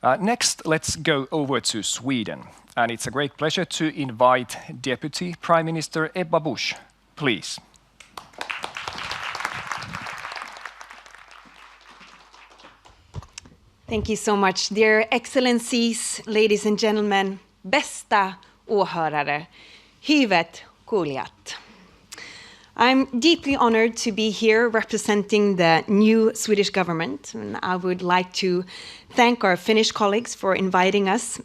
Next, let's go over to Sweden. And it's a great pleasure to invite Deputy Prime Minister Ebba Busch. Please. Thank you so much, dear excellencies, ladies and gentlemen, bästa åhörare, hyvät kuulijat. I'm deeply honored to be here representing the new Swedish government, and I would like to thank our Finnish colleagues for inviting us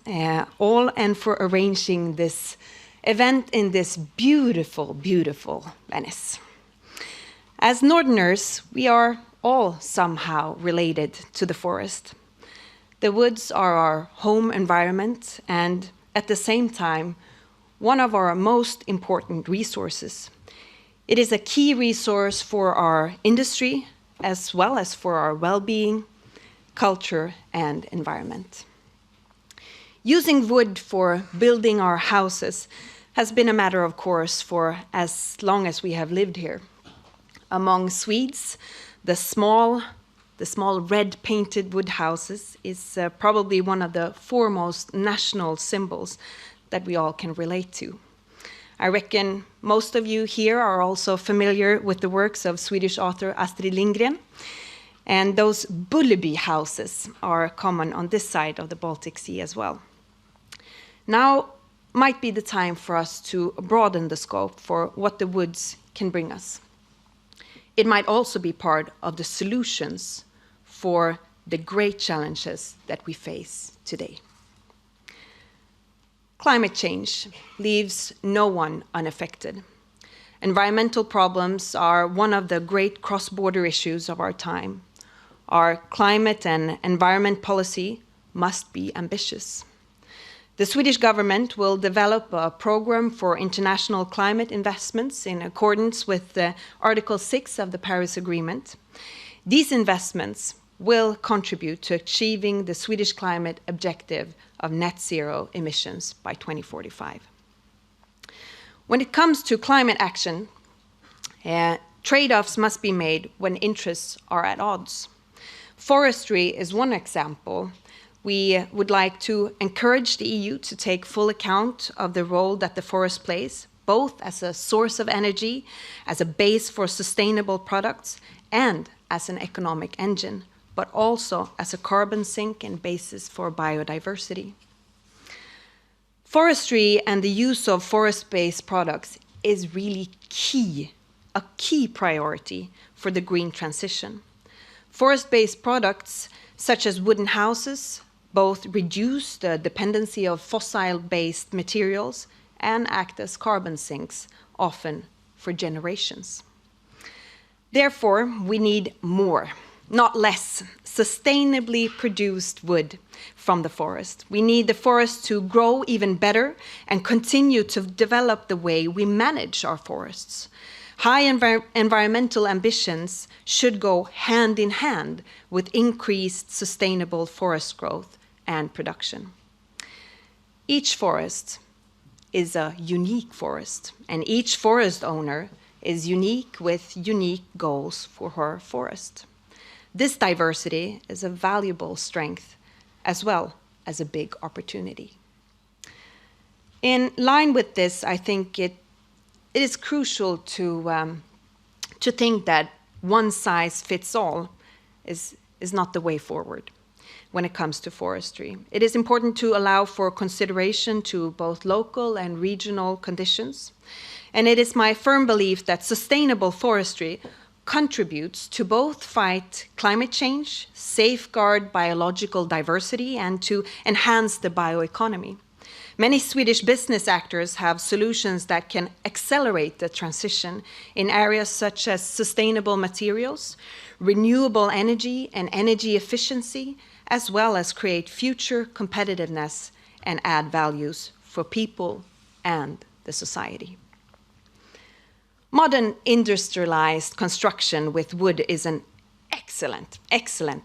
all and for arranging this event in this beautiful, beautiful Venice. As Northerners, we are all somehow related to the forest. The woods are our home environment and, at the same time, one of our most important resources. It is a key resource for our industry, as well as for our well-being, culture, and environment. Using wood for building our houses has been a matter of course for as long as we have lived here. Among Swedes, the small red painted wood houses is probably one of the foremost national symbols that we all can relate to. I reckon most of you here are also familiar with the works of Swedish author Astrid Lindgren, and those Bullerby houses are common on this side of the Baltic Sea as well. Now might be the time for us to broaden the scope for what the woods can bring us. It might also be part of the solutions for the great challenges that we face today. Climate change leaves no one unaffected. Environmental problems are one of the great cross-border issues of our time. Our climate and environment policy must be ambitious. The Swedish government will develop a program for international climate investments in accordance with Article 6 of the Paris Agreement. These investments will contribute to achieving the Swedish climate objective of net zero emissions by 2045. When it comes to climate action, trade-offs must be made when interests are at odds. Forestry is one example. We would like to encourage the EU to take full account of the role that the forest plays, both as a source of energy, as a base for sustainable products, and as an economic engine, but also as a carbon sink and basis for biodiversity. Forestry and the use of forest-based products is really a key priority for the green transition. Forest-based products, such as wooden houses, both reduce the dependency of fossil-based materials and act as carbon sinks, often for generations. Therefore, we need more, not less, sustainably produced wood from the forest. We need the forest to grow even better and continue to develop the way we manage our forests. High environmental ambitions should go hand in hand with increased sustainable forest growth and production. Each forest is a unique forest, and each forest owner is unique with unique goals for her forest. This diversity is a valuable strength as well as a big opportunity. In line with this, I think it is crucial to think that one size fits all is not the way forward when it comes to forestry. It is important to allow for consideration to both local and regional conditions. And it is my firm belief that sustainable forestry contributes to both fight climate change, safeguard biological diversity, and to enhance the bioeconomy. Many Swedish business actors have solutions that can accelerate the transition in areas such as sustainable materials, renewable energy, and energy efficiency, as well as create future competitiveness and add values for people and the society. Modern industrialized construction with wood is an excellent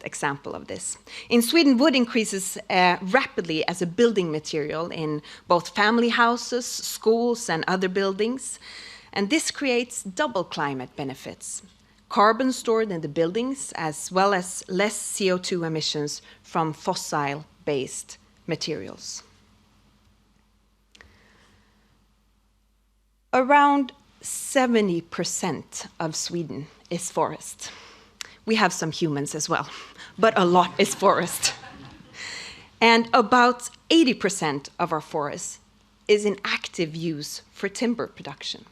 example of this. In Sweden, wood increases rapidly as a building material in both family houses, schools, and other buildings. And this creates double climate benefits: carbon stored in the buildings, as well as less CO2 emissions from fossil forest-based materials. Around 70% of Sweden is forest. We have some humans as well, but a lot is forest. And about 80% of our forest is in active use for timber production.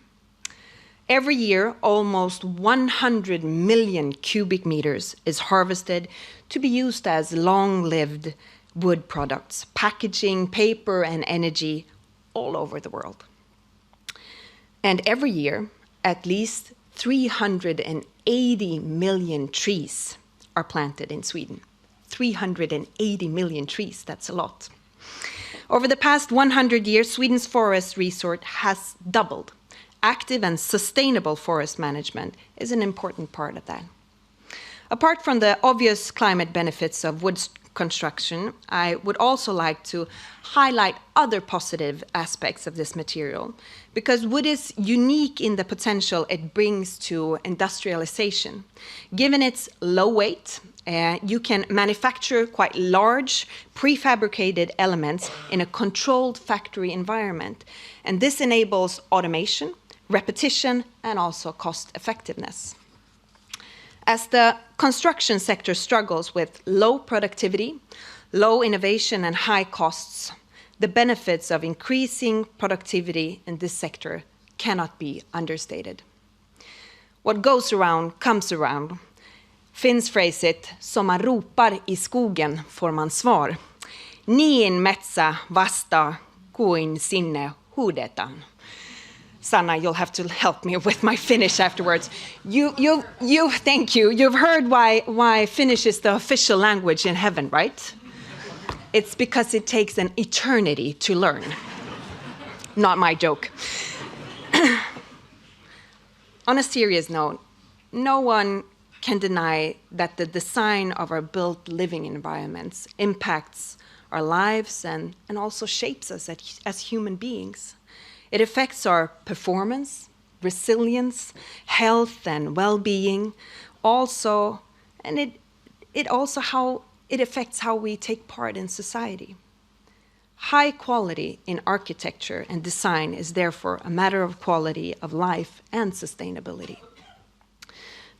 Every year, almost 100 million cubic meters is harvested to be used as long-lived wood products, packaging, paper, and energy all over the world. And every year, at least 380 million trees are planted in Sweden. 380 million trees, that's a lot. Over the past 100 years, Sweden's forest resource has doubled. Active and sustainable forest management is an important part of that. Apart from the obvious climate benefits of wood construction, I would also like to highlight other positive aspects of this material, because wood is unique in the potential it brings to industrialization. Given its low weight, you can manufacture quite large prefabricated elements in a controlled factory environment, and this enables automation, repetition, and also cost effectiveness. As the construction sector struggles with low productivity, low innovation, and high costs, the benefits of increasing productivity in this sector cannot be understated. What goes around comes around. Finns phrase it, som man ropar I skogen får man svar. Niin metsä vasta kuin sinne huudetaan. Sanna, you'll have to help me with my Finnish afterwards. Thank you. You've heard why Finnish is the official language in heaven, right? It's because it takes an eternity to learn. Not my joke. On a serious note, no one can deny that the design of our built living environments impacts our lives and also shapes us as human beings. It affects our performance, resilience, health, and well-being. Also, and it affects how we take part in society. High quality in architecture and design is therefore a matter of quality of life and sustainability.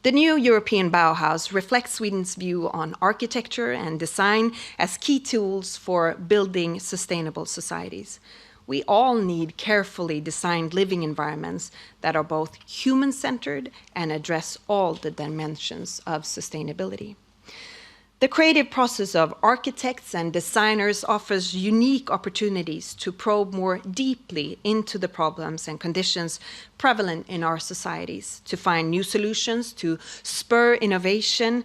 The new European Bauhaus reflects Sweden's view on architecture and design as key tools for building sustainable societies. We all need carefully designed living environments that are both human-centered and address all the dimensions of sustainability. The creative process of architects and designers offers unique opportunities to probe more deeply into the problems and conditions prevalent in our societies, to find new solutions, to spur innovation,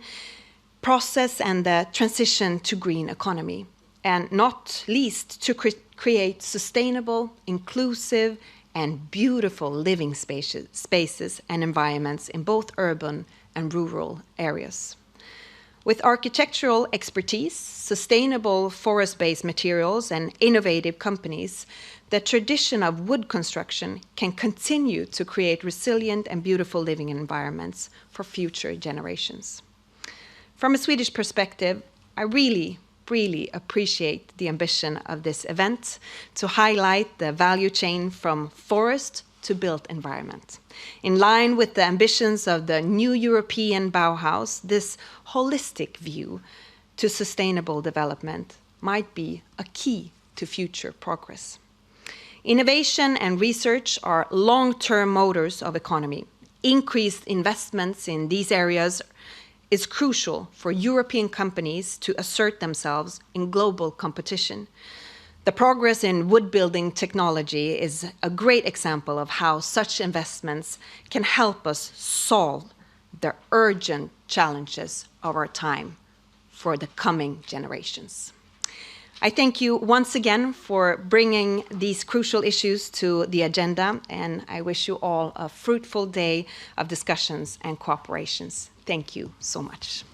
process and the transition to green economy, and not least to create sustainable, inclusive, and beautiful living spaces and environments in both urban and rural areas. With architectural expertise, sustainable forest-based materials, and innovative companies, the tradition of wood construction can continue to create resilient and beautiful living environments for future generations. From a Swedish perspective, I really appreciate the ambition of this event to highlight the value chain from forest to built environment. In line with the ambitions of the new European Bauhaus, this holistic view to sustainable development might be a key to future progress. Innovation and research are long-term motors of economy. Increased investments in these areas is crucial for European companies to assert themselves in global competition. The progress in wood-building technology is a great example of how such investments can help us solve the urgent challenges of our time for the coming generations. I thank you once again for bringing these crucial issues to the agenda, and I wish you all a fruitful day of discussions and cooperations. Thank you so much.